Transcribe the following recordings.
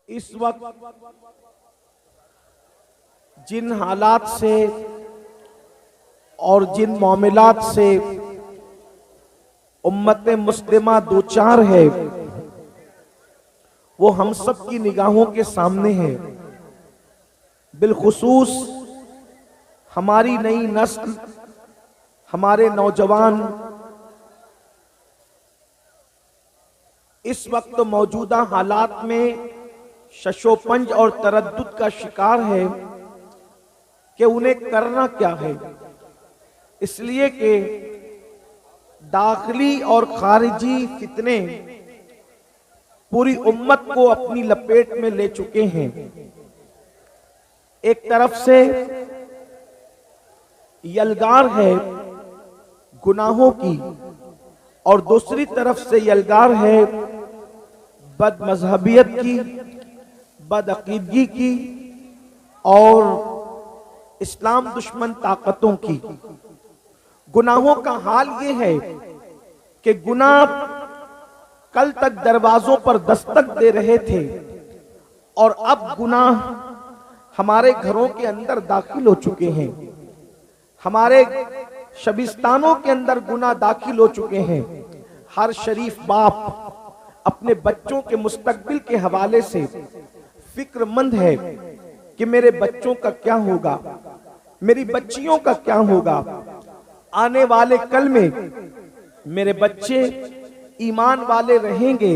इस वक्त जिन हालात से और जिन मामलात से उम्मत मुस्लिमा दो चार है, वो हम सब की निगाहों के सामने है। बिलखुसूस हमारी नई नस्ल, हमारे नौजवान इस वक्त मौजूदा हालात में शशोपंज और तरद्दुद का शिकार है कि उन्हें करना क्या है। इसलिए कि दाखिली और खारिजी फितने पूरी उम्मत को अपनी लपेट में ले चुके हैं। एक तरफ से यलगार है गुनाहों की और दूसरी तरफ से यलगार है बद मजहबियत की, बदअकीदगी की और इस्लाम दुश्मन ताकतों की। गुनाहों का हाल ये है कि गुनाह कल तक दरवाजों पर दस्तक दे रहे थे और अब गुनाह हमारे घरों के अंदर दाखिल हो चुके हैं। हमारे शबिस्तानों के अंदर गुनाह दाखिल हो चुके हैं। हर शरीफ बाप अपने बच्चों के मुस्तकबिल के हवाले से फिक्रमंद है कि मेरे बच्चों का क्या होगा, मेरी बच्चियों का क्या होगा। आने वाले कल में मेरे बच्चे ईमान वाले रहेंगे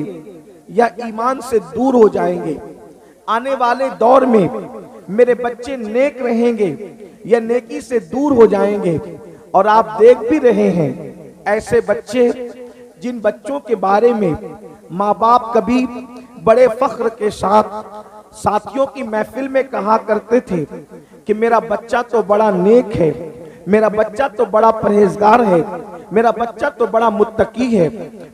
या ईमान से दूर हो जाएंगे। आने वाले दौर में मेरे बच्चे नेक रहेंगे या नेकी से दूर हो जाएंगे। और आप देख भी रहे हैं ऐसे बच्चे जिन बच्चों के बारे में माँ बाप कभी बड़े फख्र के साथ साथियों की महफिल में कहा करते थे कि मेरा बच्चा तो बड़ा नेक है, मेरा बच्चा तो बड़ा परहेजगार है, मेरा बच्चा तो बड़ा मुत्तकी है,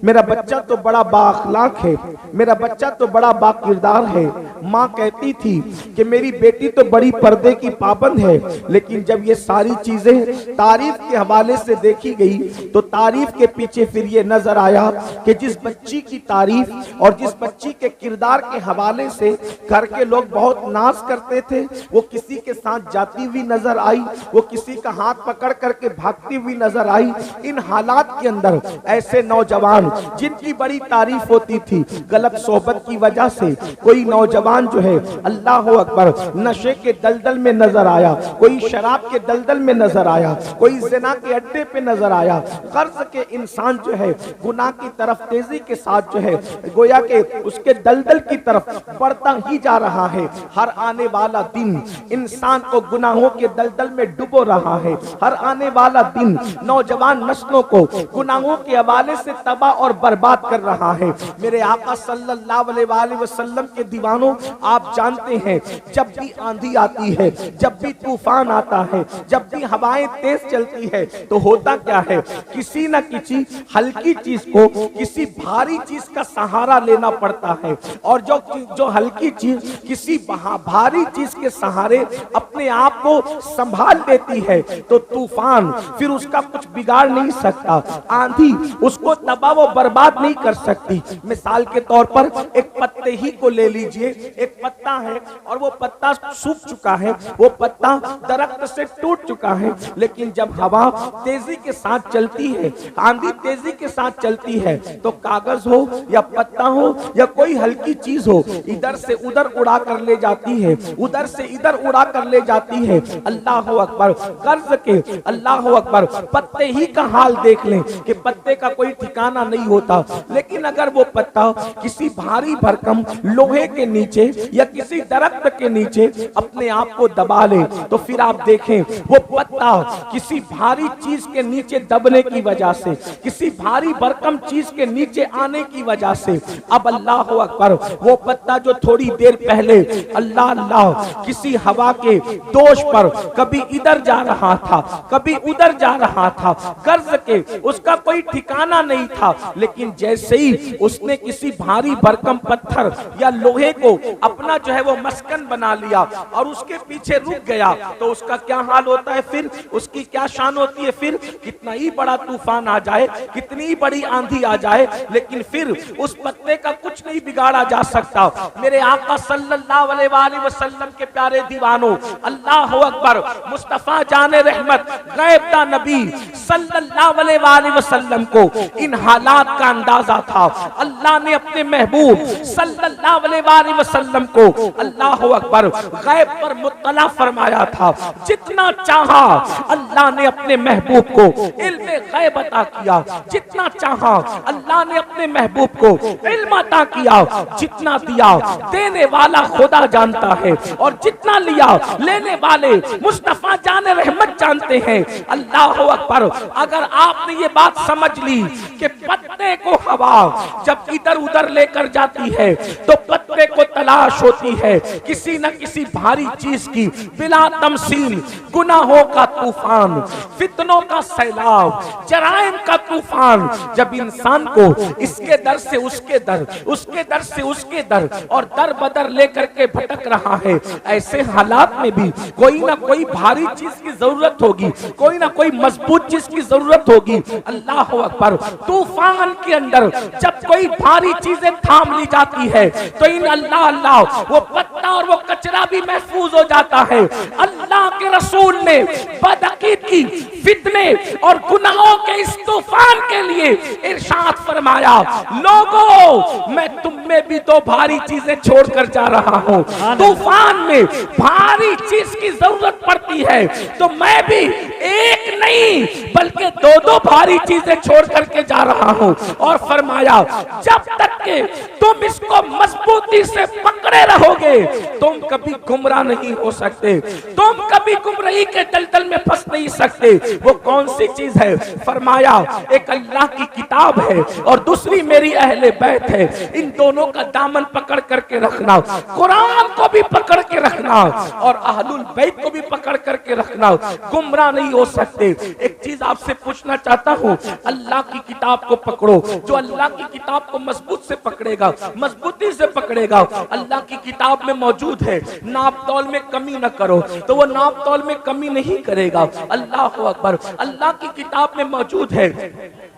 मेरा बच्चा तो बड़ा बाअखलाक है, मेरा बच्चा तो बड़ा बाकिरदार है। माँ कहती थी कि मेरी बेटी तो बड़ी पर्दे की पाबंद है। लेकिन जब ये सारी चीजें तारीफ के हवाले से देखी गई तो तारीफ के पीछे फिर ये नजर आया कि जिस बच्ची की तारीफ और जिस बच्ची के किरदार के हवाले से घर के लोग बहुत नाज करते थे, वो किसी के साथ जाती हुई नजर आई, वो किसी का हाथ पकड़ करके भागती हुई नजर आई। इन हालात के अंदर ऐसे नौजवान जिनकी बड़ी तारीफ होती थी, गलत सोहबत की वजह से कोई नौजवान जो है अल्लाह अकबर नशे के दलदल में नजर आया, कोई शराब के दलदल में नजर आया, कोई ज़िना के अड्डे पे नजर आया। कर्ज के इंसान जो है गुनाह की तरफ तेजी के साथ जो है गोया के उसके दलदल की तरफ बढ़ता ही जा रहा है। हर आने वाला दिन इंसान को गुनाहों के दलदल में डुबो रहा है। हर आने वाला दिन नौजवान नस्लों को गुनाहों के हवाले से तबाह और बर्बाद कर रहा है। मेरे आका सल्लल्लाहु अलैहि वसल्लम के दीवानों, आप जानते हैं जब भी आंधी आती है, जब भी तूफान आता है, जब भी हवाएं तेज चलती है तो होता क्या है, किसी न किसी हल्की चीज को किसी भारी चीज का सहारा लेना पड़ता है। और जो हल्की चीज किसी भारी चीज के सहारे अपने आप को संभाल लेती है तो तूफान फिर उसका कुछ बिगाड़ नहीं सकता, आंधी उसको तबाह व बर्बाद नहीं कर सकती। मिसाल के तौर पर एक पत्ते ही को ले लीजिए, एक पत्ता है और वो पत्ता सूख चुका है, वो पत्ता दरख्त से टूट चुका है। लेकिन जब हवा तेजी के साथ चलती है, आंधी तेजी के साथ चलती है तो कागज हो या पत्ता हो या कोई हल्की चीज हो, इधर से उधर उड़ा कर ले जाती है, उधर से इधर उड़ा कर ले जाती है। अल्लाह अकबर, कर्ज के अल्लाह अकबर, पत्ते ही का हाल देख लें कि पत्ते का कोई ठिकाना नहीं होता। लेकिन अगर वो पत्ता किसी भारी भरकम लोहे के नीचे या किसी दरख्त के नीचे अपने आप को दबा ले तो फिर आप देखें वो पत्ता किसी भारी चीज के नीचे दबने की वजह से, किसी भारी भरकम चीज के नीचे आने की वजह से अब अल्लाह अकबर वो पत्ता जो थोड़ी देर पहले अल्लाह अल्लाह किसी हवा के दोष पर कभी इधर जा रहा था, कभी उधर जा रहा था, कर्ज के उसका कोई ठिकाना नहीं था। लेकिन जैसे ही उसने किसी भारी भरकम पत्थर या लोहे को अपना जो है वो मस्कन बना लिया और उसके पीछे रुक गया, तो उसका क्या हाल होता है फिर, उसकी क्या शान होती है फिर। कितना ही बड़ा तूफान आ जाए, कितनी ही बड़ी आंधी आ जाए, लेकिन फिर उस पत्ते का कुछ नहीं बिगाड़ा जा सकता। मेरे आका सल्लल्लाहु अलैहि वसल्लम के प्यारे दीवानों, अल्लाह अकबर, मुस्तफा जाने रहमत गैब दा नबी सल्लल्लाहु अलैहि वसल्लम को इन हालात का अंदाजा था। अल्लाह ने अपने महबूब सल्लल्लाहु अलैहि वसल्लम को अल्लाह अकबर गैब पर मुत्तला फरमाया था। जितना चाहा अल्लाह ने अपने महबूब को इल्म गैब अता किया, जितना चाहा अल्लाह ने अपने महबूब को इल्म अता किया। जितना दिया देने वाला खुदा जानता है, और जितना लिया लेने वाले मुस्तफा जाने रहमत जानते हैं। अल्लाह अकबर, अगर आपने ये बात समझ ली कि पत्ते को हवा जब इधर उधर लेकर जाती है तो पत्ते को तलाश होती है किसी न किसी भारी चीज की, बिला तमसील गुनाहों का तूफान, फितनों का सैलाब, जराइम का तूफान जब इंसान को इसके दर से उसके दर, उसके दर से उसके दर और दर बदर लेकर के भटक रहा है, ऐसे हालात में भी कोई ना कोई भारी चीज की जरूरत होगी, कोई ना कोई मजबूत चीज की जरूरत होगी। अल्लाह अकबर, तूफान के अंदर जब कोई भारी चीजें थाम ली जाती है तो इन अल्लाह अल्लाह वो पत्ता और वो कचरा भी महफूज हो जाता है। अल्लाह के रसूल ने बदअकीदगी, फितने और गुनाहों के इस तूफान के लिए इरशाद फरमाया, लोगों मैं तुम में भी दो भारी चीजें छोड़कर जा रहा हूँ। तूफान में भारी चीज की जरूरत पड़ती है तो मैं भी एक नहीं बल्कि दो दो भारी चीजें छोड़ करके जा रहा हूँ। और फरमाया, जब तक के तुम इसको मजबूती से पकड़े रहोगे तुम कभी गुमराह नहीं हो सकते, तुम कभी गुमराही के दलदल में फंस नहीं सकते। वो कौन सी चीज है? फरमाया, एक अल्लाह की किताब है और दूसरी मेरी अहले बैत है। इन दोनों का दामन पकड़ करके रखना, कुरान को भी पकड़ के रखना और अहलुल बैत को भी पकड़ करके रखना, गुमराह नहीं हो सकते। एक चीज आपसे पूछना चाहता हूँ, अल्लाह की किताब को पकड़ो। जो अल्लाह की किताब को मजबूत से पकड़ेगा, मजबूती से पकड़ेगा, अल्लाह की किताब में मौजूद है, नाप तौल में कमी न करो, तो वो नाप तौल में कमी नहीं करेगा। अल्लाह अकबर, अल्लाह की किताब में मौजूद है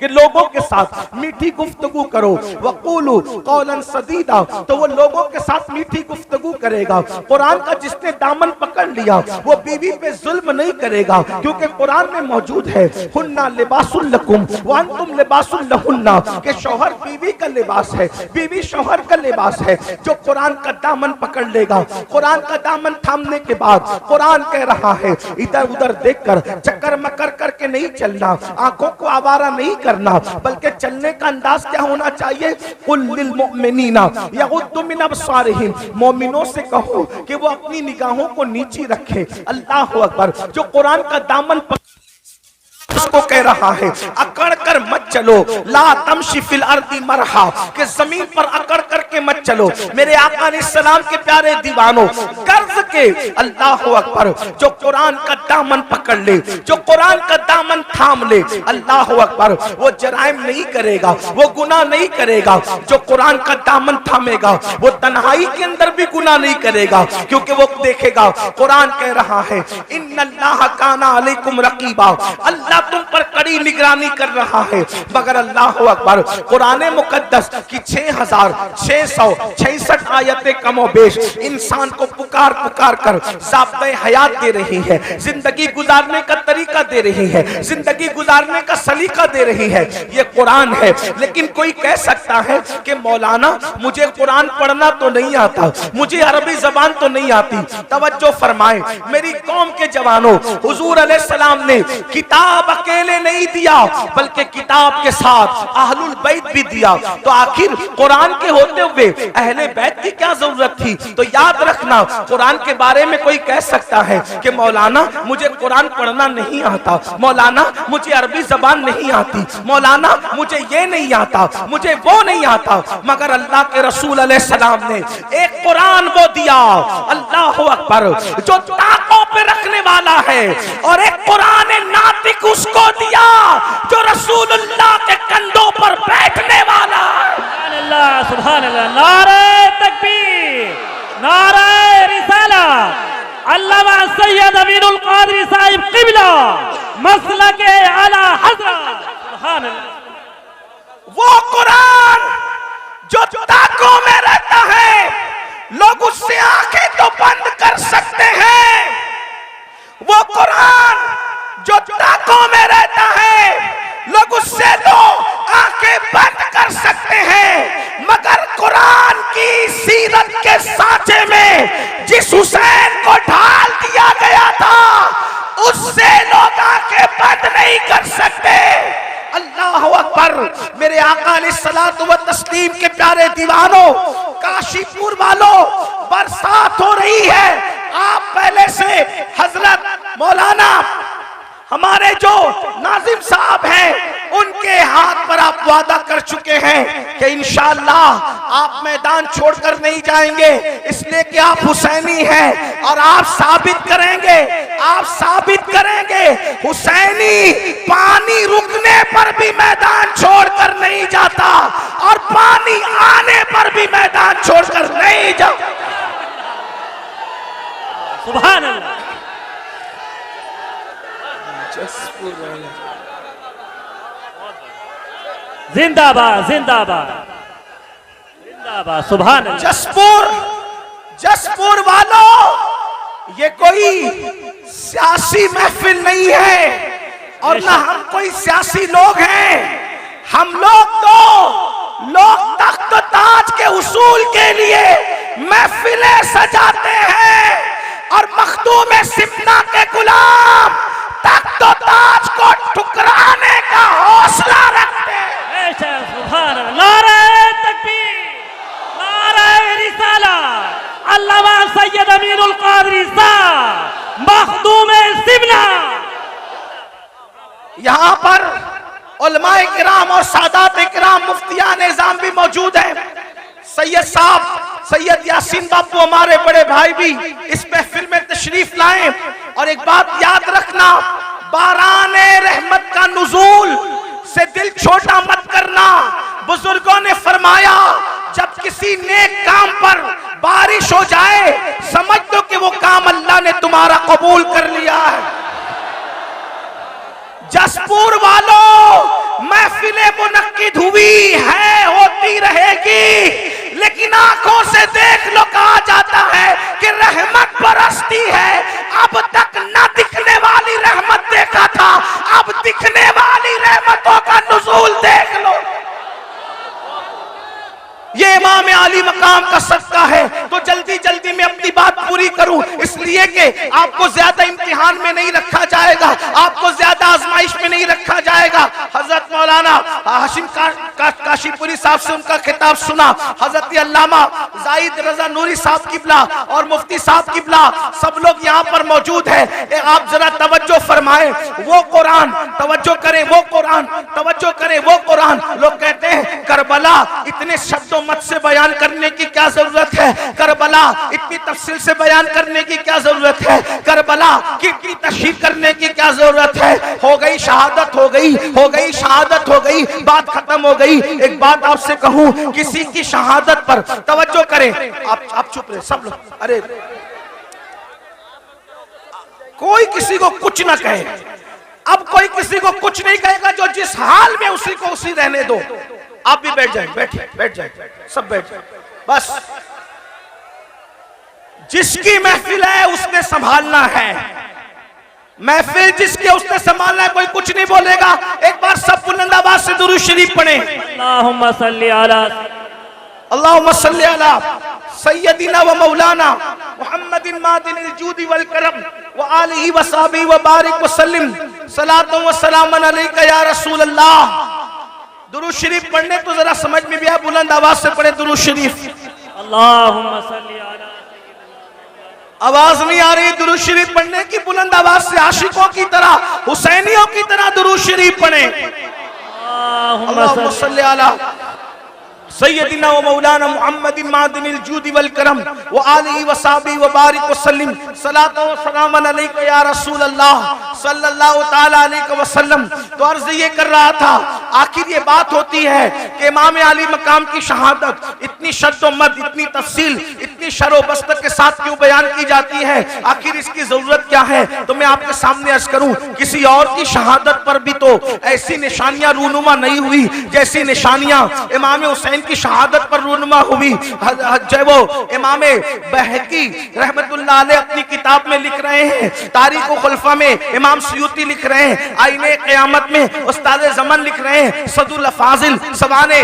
कि लोगों के साथ मीठी गुफ्तगू करो, वक़ूलू कौलन सदीदा, तो वो लोगों के साथ मीठी गुफ्तगू करेगा। कुरान का जिसने दामन पकड़ लिया वो बीवी पे जुल्म नहीं करेगा, क्योंकि कुरान में मौजूद है, हुन्ना लिबासुल लकुम व अंतुम लिबासुल लहुन्ना, कि शौहर बीवी का लिबास है, बीवी शौहर का लिबास है। जो कुरान का दामन पकड़ लेगा, कुरान का दामन थामने के बाद कुरान कह रहा है, इधर उधर देखकर चक्कर मकर करके नहीं चलना, आंखों को आवारा नहीं करना, बल्कि चलने का अंदाज क्या होना चाहिए? कुल लिल मुमिनीना यगुद्दु मिन अबसारिहिम, मोमिनों से कहो कि वो अपनी निगाहों को नीची रखे। अल्लाह अकबर, जो कुरान का दामन उसको कह रहा है, अकड़ कर मत चलो, ला तमशी फिल अर्दी मरहा, कि जमीन पर अकड़ करके मत चलो। मेरे आका ने सलाम के प्यारे दीवानों, कर्ज के अल्लाह अकबर, जो कुरान का दामन पकड़ ले, जो कुरान का दामन थाम ले, अल्लाह अकबर, वो जराइम नहीं करेगा, वो गुनाह नहीं करेगा। जो कुरान का दामन थामेगा वो तन्हाई के अंदर भी गुनाह नहीं करेगा, क्योंकि वो देखेगा कुरान कह रहा है, इन्नल्लाह काना अलैकुम रकीबा, अल्लाह तुम पर कड़ी निगरानी कर रहा है। मगर अल्लाह अकबर, कुरान मुकद्दस की 6666 आयतें कमोबेश इंसान को पुकार पुकार कर ज़ाब्ते हयात दे रही है, जिंदगी गुजारने का तरीका दे रही है, जिंदगी गुजारने का सलीका दे रही है। ये कुरान है। लेकिन कोई कह सकता है कि मौलाना मुझे कुरान पढ़ना तो नहीं आता, मुझे अरबी जबान तो नहीं आती। तवज्जो फरमाएं मेरी कौम के जवानों, हुजूर अलैहिस्सलाम ने किताब अकेले नहीं दिया बल्कि किताब के साथ अहलुल बैत भी दिया। तो आखिर कुरान के होते हुए अहले बैत की क्या जरूरत थी? तो याद रखना, कुरान के बारे में कोई कह सकता है कि मौलाना मुझे कुरान पढ़ना नहीं आता, मौलाना मुझे अरबी जबान नहीं आती, मौलाना मुझे ये नहीं आता, मुझे वो नहीं आता। मगर अल्लाह के रसूल अलैहिस्सलाम ने एक कुरान वो दिया, अल्लाह अकबर, जो ताकों पे रखने वाला है, और एक कुरान नातिक उसको दिया जो रसूलुल्लाह के कंधों पर बैठने वाला है। सुभान अल्लाह, नारे तकबीर। नारे रिसालत अल्लामा सैयद अमीनुल कादरी साहिब क़िबला मसलके आला हज़रत। सुभान अल्लाह। वो कुरान जो ताकों में रहता है, लोग उससे आंखें तो बंद कर सकते हैं। वो कुरान जो ताकों में रहता है, लोग उससे तो आंखें बंद कर सकते हैं, मगर कुरान की सीरत के सांचे में जिस हुसैन को ढाल दिया गया था, उससे लोग आंखें बंद नहीं कर सकते। अल्लाह अकबर। मेरे आका अलैहिस्सलातु व तस्लीम के प्यारे दीवानों, काशीपुर वालों, बरसात हो रही है। आप पहले से हजरत मौलाना हमारे जो नाजिम साहब हैं, उनके हाथ पर आप वादा कर चुके हैं कि इंशाअल्लाह आप मैदान छोड़कर नहीं जाएंगे, इसलिए कि आप हुसैनी हैं और आप साबित करेंगे हुसैनी पानी रुकने पर भी मैदान छोड़कर नहीं जाता और पानी आने पर भी मैदान छोड़कर नहीं जाता। सुभान अल्लाह। जिंदाबाद जिंदाबाद जिंदाबाद। सुभान अल्लाह। जसपुर वालों, ये कोई सियासी महफिल नहीं है और ना हम कोई सियासी लोग हैं। हम लोग तो लोग तख्त ताज के उसूल के लिए महफिलें सजाते हैं और मखदूम सिमना के गुलाम तख्त ताज को ठुकराने का हौसला रखते हैं। सुभान अल्लाह। नारे तकबीर, नारे रिसालत अल्लामा सैयद अमीनुल कादरी साहब मखदूम सिमना। यहाँ पर उलमाए किराम और सादात किराम मुफ्तियान निज़ाम भी मौजूद हैं। सैयद साहब, सैयद यासीन बापू हमारे बड़े भाई भी इस महफिल में तशरीफ लाए। और एक बात याद रखना, बाराने रहमत का नुज़ूल से दिल छोटा मत करना। बुजुर्गों ने फरमाया, जब किसी नेक काम पर बारिश हो जाए, समझ दो कि वो काम अल्लाह ने तुम्हारा कबूल कर लिया है। जसपुर वालों, महफिलें मुनक्किद हुई है, होती रहेगी, लेकिन आंखों से देख लो, कहा जाता है कि रहमत बरसती है। अब तक न दिखने वाली रहमत देखा था, अब दिखने वाली रहमतों का नुज़ूल देख लो। ये इमाम आली मकाम का सदका है। तो जल्दी जल्दी में अपनी बात पूरी करूं, इसलिए कि आपको ज्यादा इम्तिहान में नहीं रखा जाएगा, आपको ज्यादा आजमाइश में नहीं रखा जाएगा। हजरत मौलाना हाशिम काशीपुरी साहब से उनका खिताब सुना, हजरत अल्लामा जाहिद रजा नूरी साहब किबला और मुफ्ती साहब किबला सब लोग यहाँ पर मौजूद है। आप जरा तवज्जो फरमाएं, वो कुरान, तवज्जो करें, वो कुरान, तवज्जो करें, वो कुरान। लोग कहते हैं करबला इतने शब्दों मत से बयान करने की क्या जरूरत है, करबला इतनी तफसील से बयान करने की क्या जरूरत है, करबला की इतनी तशरीह करने की क्या जरूरत है। हो गई शहादत, हो गई शहादत, हो गई, बात खत्म हो गई। एक बात आपसे कहूं, किसी की शहादत पर तवज्जो करें। आप चुप रहे सब लोग, अरे कोई किसी को कुछ ना कहे। अब कोई किसी को कुछ नहीं कहेगा, जो जिस हाल में उसी को उसी रहने दो। आप भी बैठ जाए, बैठ जाए, सब बैठ जाए। बस जिसकी महफिल है उसने संभालना है, महफिल जिसके उसने संभालना है, कोई कुछ नहीं बोलेगा। एक बार सब बुलंद आवाज से दुरूद शरीफ पढ़ें। अल्लाहुम्मा सल्ली अला, अल्लाहुम्मा सल्ली अला सय्यदिना व मौलाना मुहम्मदिन मादिनिल जूदी वल करम व आलिहि व सहबी व बारिक व सल्लिम सलातु व सलामन अलैका या रसूल अल्लाह। दुरूद शरीफ पढ़ने तो जरा समझ में भी आए, बुलंद आवाज से पढ़े दुरूद शरीफ। अल्लाहुम्मा सल्ली अला, आवाज नहीं आ रही दुरूद शरीफ पढ़ने की, बुलंद आवाज से आशिकों की तरह, हुसैनियों की तरह दुरूद शरीफ पढ़े। अल्लाहुम्मा सल्ली अला सय्यदिना व मौलाना मुहम्मदिन मादिनिल जूदी वल करम व आलिहि व सहाबी व बारिक व सल्लिम सलातो व सलाम अलैका या रसूल अल्लाह सल्लल्लाहु ताला अलैहि वसल्लम। तो अर्ज ये कर रहा था, आखिर ये बात होती है कि इमाम अली मकाम की शहादत इतनी शद्दो मद, इतनी तफसील, इतनी शरो बस्त के साथ क्यों बयान की जाती है, आखिर इसकी जरूरत क्या है? तो मैं आपके सामने अर्ज करूं, किसी और की शहादत पर भी तो ऐसी निशानियां रूनुमा नहीं हुई जैसी निशानियां इमाम हुसैन की शहादत पर रूनुमा हुई। जो वो इमाम बहकी रहमतुल्लाह अलैह अपनी किताब में लिख रहे हैं, तारीख व खुलफा में इमाम सुयूती लिख रहे हैं, आईने क़यामत में उस्ताद ज़मन लिख रहे हैं, सदुल फाजिल सवाने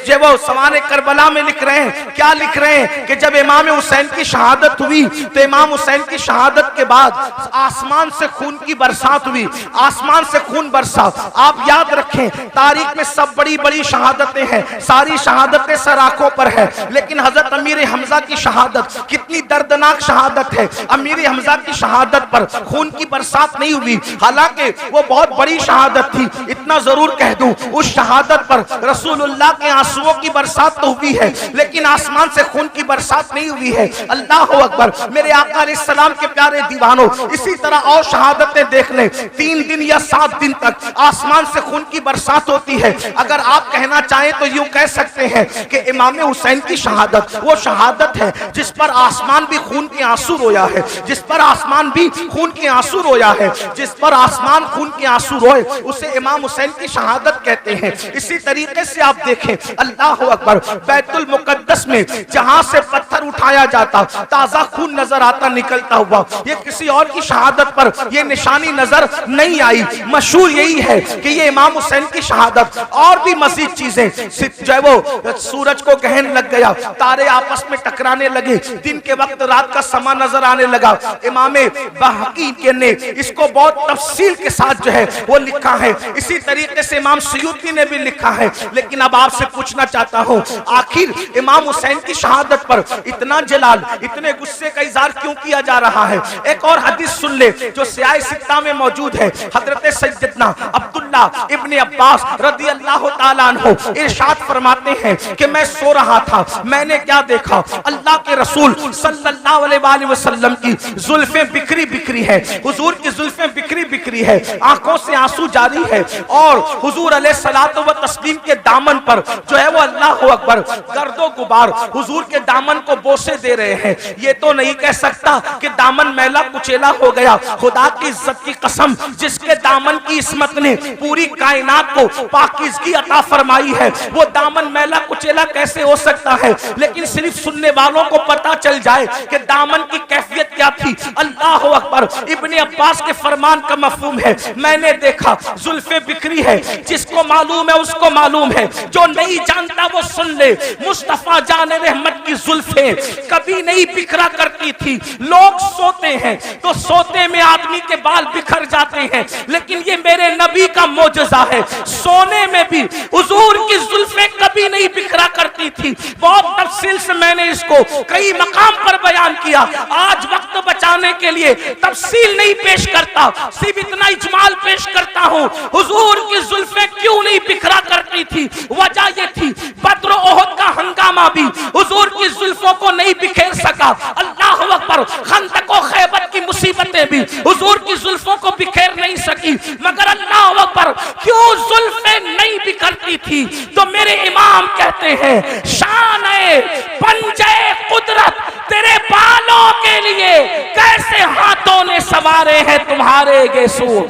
जो वो सवाने करबला में लिख रहे हैं। क्या लिख रहे हैं कि जब इमाम हुसैन की शहादत हुई तो इमाम हुसैन की शहादत के बाद आसमान से खून की बरसात हुई, आसमान से खून बरसा। आप याद रखें, तारीख में सब बड़ी बड़ी शहादतें हैं, सारी शहादतें सर आंखों पर है, लेकिन हजरत अमीर हमजा की शहादत कितनी दर्दनाक शहादत है। अमीर हमजा की शहादत पर खून की बरसात नहीं हुई, हालांकि वो बहुत बड़ी शहादत थी। इतना जरूर कह दूं, उस शहादत पर रसूलुल्लाह के आंसुओं की बरसात तो हुई है, लेकिन आसमान से खून की बरसात नहीं हुई है। अल्लाह अकबर। मेरे आका अलैहिस्सलाम के प्यारे दीवानों, इसी तरह और शहादतें देख लें, 3 दिन या 7 दिन तक आसमान से खून की बरसात होती है। अगर आप कहना चाहें तो यूं कह सकते हैं कि इमाम हुसैन की शहादत वो शहादत है जिस पर आसमान भी खून के आंसू रोया है, जिस पर आसमान भी खून के आंसू रोया है, जिस पर आसमान खून के आंसू रोए उसे इमाम हुसैन की शहादत कहते हैं। इसी तरीके से आप देखें, अल्लाह अकबर, बैतुल मुकद्दस में जहां से पत्थर उठाया जाता ताजा खून नजर आता निकलता हुआ, ये किसी और की शहादत पर ये निशानी नजर नहीं आई। मशहूर यही है कि ये इमाम हुसैन की शहादत। और भी मजीद चीजें, जो वो सूरज को गहन लग गया, तारे आपस में टकराने लगे, दिन के वक्त रात का समा नजर आने लगा। इमाम बहकी ने इसको बहुत तफसील के साथ जो है वो लिखा है। इसी तरीके से इमाम सुयूती ने भी लिखा है। लेकिन अब आपसे पूछना चाहता हूं, आखिर इमाम हुसैन की शहादत पर इतना जलाल, इतने गुस्से का इजहार क्यों किया जा रहा है? एक और हदीस सुन ले जो सियाह सित्ता में मौजूद है। हजरत सैयदना अब्दुल्ला इब्ने अब्बास रदी अल्लाह ताला अन्हु इरशाद फरमाते हैं कि मैं सो रहा था, मैंने क्या देखा, अल्लाह के रसूल सल्लल्लाहु अलैहि वसल्लम की जुल्फें बिखरी बिखरी है, हुजूर की जुल्फें बिखरी बिखरी है, आंखों से आंसू जारी है, और हुजूर अलैहिस्सलातु व तस्लीम के दामन पर जो है वो अल्लाह अकबर गर्दो गुबार हुजूर के दामन को बोसे दे रहे हैं। ये तो नहीं कह सकता कि दामन मैला कुचेला हो गया। खुदा की इज्जत की कसम, जिसके दामन की इस्मत ने पूरी कायनात को पाकीज़गी अता फरमाई है, वो दामन मैला कुचेला कैसे हो सकता है? लेकिन सिर्फ सुनने वालों को पता चल जाए कि दामन की कैफियत क्या थी। अल्लाह अकबर। इब्ने अब्बास के फरमान का मफहूम है, मैंने देखा जुल्फे बिखरी है, जिसको मालूम है उसको मालूम है, जो नहीं जानता वो सुन ले। मुस्तफा जाने रहमत की जुल्फे कभी नहीं बिखरा करती थी। लोग सोते हैं तो सोते में आदमी के बाल बिखर जाते हैं, लेकिन ये मेरे नबी का मोजज़ा है, सोने में भी हुजूर की जुल्फे कभी नहीं बिखरा करती थी। बहुत तफसील से मैंने इसको कई मकाम पर बयान किया। आज वक्त बचाने के लिए तफसील नहीं पेश करता, सिर्फ इतना इजमाल पेश करता हूँ। हुजूर की जुल्फे क्यों नहीं बिखरा करती थी? वजह ये थी, बद्र ओहद का हंगामा भी हुजूर की जुल्फों को नहीं बिखेर सका। अल्लाह अकबर। खंदक और खैबर की मुसीबतें भी हुजूर की जुल्फों को बिखेर नहीं सकी, मगर अल्लाह अकबर क्यों जुल्फे नहीं बिखरती थी? तो मेरे इमाम कहते हैं, शान है पंजे कुदरत तेरे बालों के लिए कैसे हाथों ने संवारे हैं तुम्हारे गेसू।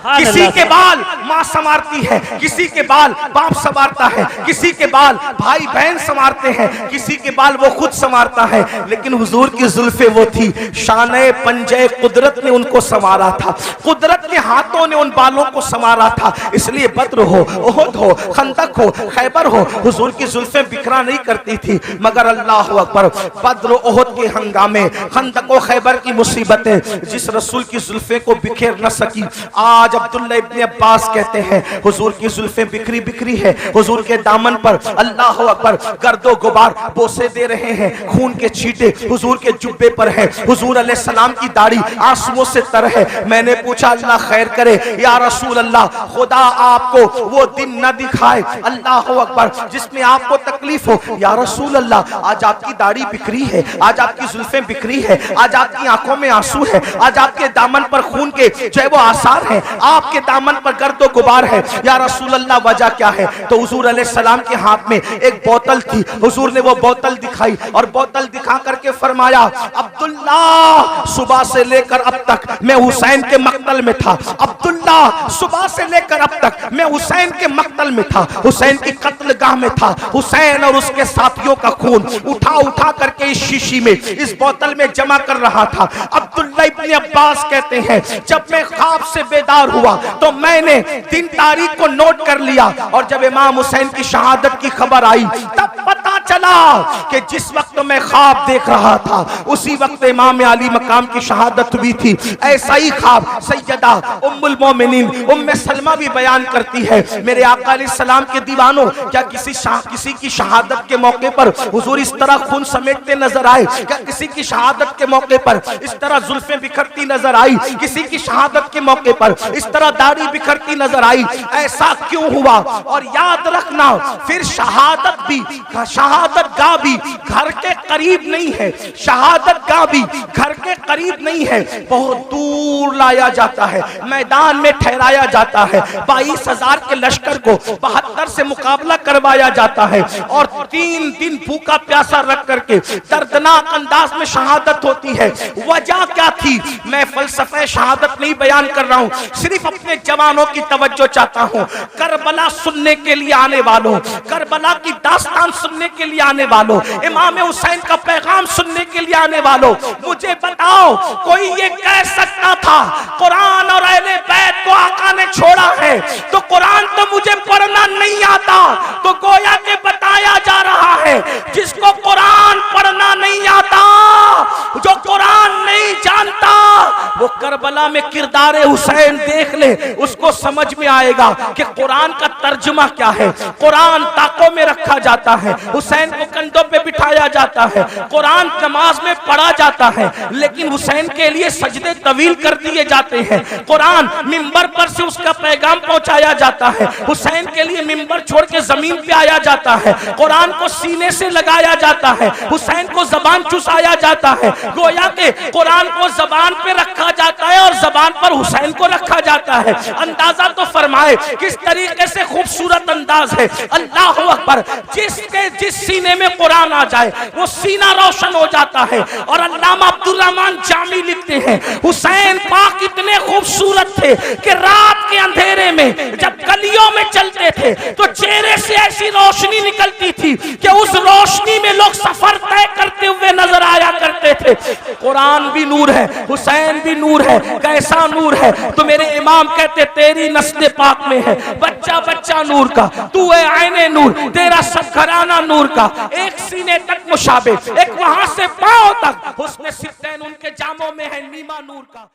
किसी के बाल माँ संवारती है, किसी के बाल बाप संवारता है, किसी के बाल भाई बहन संवारते हैं, किसी के बाल वो खुद संवारता है, लेकिन हुजूर की जुल्फे वो थी, शाने पंजे कुदरत ने उनको संवारा था, कुदरत के हाथों ने उन बालों को संवारा था। इसलिए बद्र हो, ओहद हो, खंदक हो, खैबर हो, हुजूर की जुल्फे बिखरा नहीं करती थी। मगर अल्लाह अकबर, बद्र ओहद के हंगामे, खंदक और खैबर की मुसीबतें जिस रसूल की जुल्फे को बिखेर न सकी, आज आज अब्दुल्ला इब्न अब्बास कहते हैं हुजूर की जुल्फें बिखरी बिखरी है, हुजूर के दामन पर अल्लाह अकबर गर्दो गुबार बोसे दे रहे हैं, खून के छींटे हुजूर के जुब्बे पर है, हुजूर अलैहि सलाम की दाढ़ी आंसुओं से तर है। मैंने पूछा अल्लाह खैर करे या रसूल अल्लाह, खुदा आपको वो दिन न दिखाए अल्लाह अकबर जिसमें आपको तकलीफ हो। या रसूल अल्लाह, आज आपकी दाढ़ी बिखरी है, आज आपकी जुल्फें बिखरी है, आज आपकी आंखों में आंसू है, आज आपके दामन पर खून के जो है वो आसार हैं, आपके दामन पर गर्दो गुबार है। या रसूल अल्लाह वजह क्या है? तो हुजूर अलैहि सलाम के हाथ में एक बोतल थी, हुजूर ने वो बोतल दिखाई और बोतल दिखा करके फरमाया अब्दुल्ला सुबह से लेकर अब तक मैं हुसैन के मक्तल में था, अब्दुल्ला सुबह से लेकर अब तक मैं हुसैन के मक्तल में था, हुसैन की कत्लगाह में था, हुसैन और उसके साथियों का खून उठा उठा करके इस शीशी में इस बोतल में जमा कर रहा था। अब्दुल्ला इब्न अब्बास कहते हैं जब मैं ख्वाब से बेदार हुआ तो मैंने दिन तारीख को नोट कर लिया और जब इमाम हुसैन की शहादत की खबर आई तब पता चला कि जिस वक्त मैं ख्वाब देख रहा था उसी वक्त इमाम अली मकाम की शहादत हुई थी। ऐसा ही ख्वाब सैयदा उम्मुल मोमिनीन उम्मे सलमा भी बयान करती है। मेरे आका अलैहिस्सलाम के दीवानों, क्या किसी की शहादत के मौके पर हुजूर इस तरह खून समेटते नजर आए? क्या किसी की शहादत के मौके पर इस तरह जुल्फें बिखरती नजर आई? किसी की शहादत के मौके पर इस तरह दाढ़ी बिखरती नजर आई? ऐसा क्यों हुआ? और याद रखना फिर शहादत गाह भी घर के करीब नहीं है, शहादत गाह भी घर के करीब नहीं है, बहुत दूर लाया जाता है, मैदान में ठहराया जाता है। 22,000 के लश्कर को 72 से मुकाबला करवाया जाता है और 3 दिन भूखा प्यासा रख करके दर्दनाक अंदाज में शहादत होती है। वजह क्या थी? मैं फलसफे शहादत नहीं बयान कर रहा हूं, सिर्फ अपने जवानों की तवज्जो चाहता हूं। करबला सुनने के लिए आने वालों, करबला की दास्तान सुनने के लिए आने वालों, इमाम हुसैन का पैगाम सुनने के लिए आने वालों, मुझे बताओ कोई ये कह सकता था कुरान और अहले बैत को आका ने छोड़ा है तो कुरान तो मुझे पढ़ना नहीं आता? तो गोया के बताया जा रहा है जिसको कुरान पढ़ना नहीं आता, जो कुरान नहीं जानता, वो करबला में किरदार हुसैन देख ले, उसको समझ में आएगा कि कुरान का तर्जुमा क्या है। कुरान ताकों में रखा जाता है, हुसैन को कंधों पे बिठाया जाता है, कुरान नमाज में पढ़ा जाता है, लेकिन हुसैन के लिए सजदे तवील कर दिए जाते हैं। कुरान मिंबर पर से उसका पैगाम पहुंचाया जाता है, हुसैन के लिए मिंबर छोड़ के जमीन पे आया जाता है, कुरान को सीने से लगाया जाता है, हुसैन को जबान चुसाया जाता है। गोया के कुरान को जबान पे रखा जाता है और जबान पर हुसैन को रखा जाता है। अंदाजा तो फरमाए किस तरीके से खूबसूरत अंदाज है। अल्लाह अकबर, जिस सीने में कुरान आ जाए वो सीना रोशन हो जाता है। और अल्लामा अब्दुल रहमान जामी लिखते हैं हुसैन पाक इतने खूबसूरत थे कि रात के अंधेरे में जब गलियों में चलते थे तो चेहरे से ऐसी रोशनी निकलती थी कि उस रोशनी में लोग सफर तय करते हुए नजर आया करते थे। कुरान भी नूर है, हुसैन भी नूर है। कैसा नूर है? तो मेरे इमाम कहते तेरी नस्ल पाक में है बच्चा बच्चा नूर का, तू है आईने नूर, तेरा सब घराना नूर का। एक सीने तक मुशाबे, एक वहां से पांव तक हुस्न सित्तैन उनके जामों में है नीमा नूर का।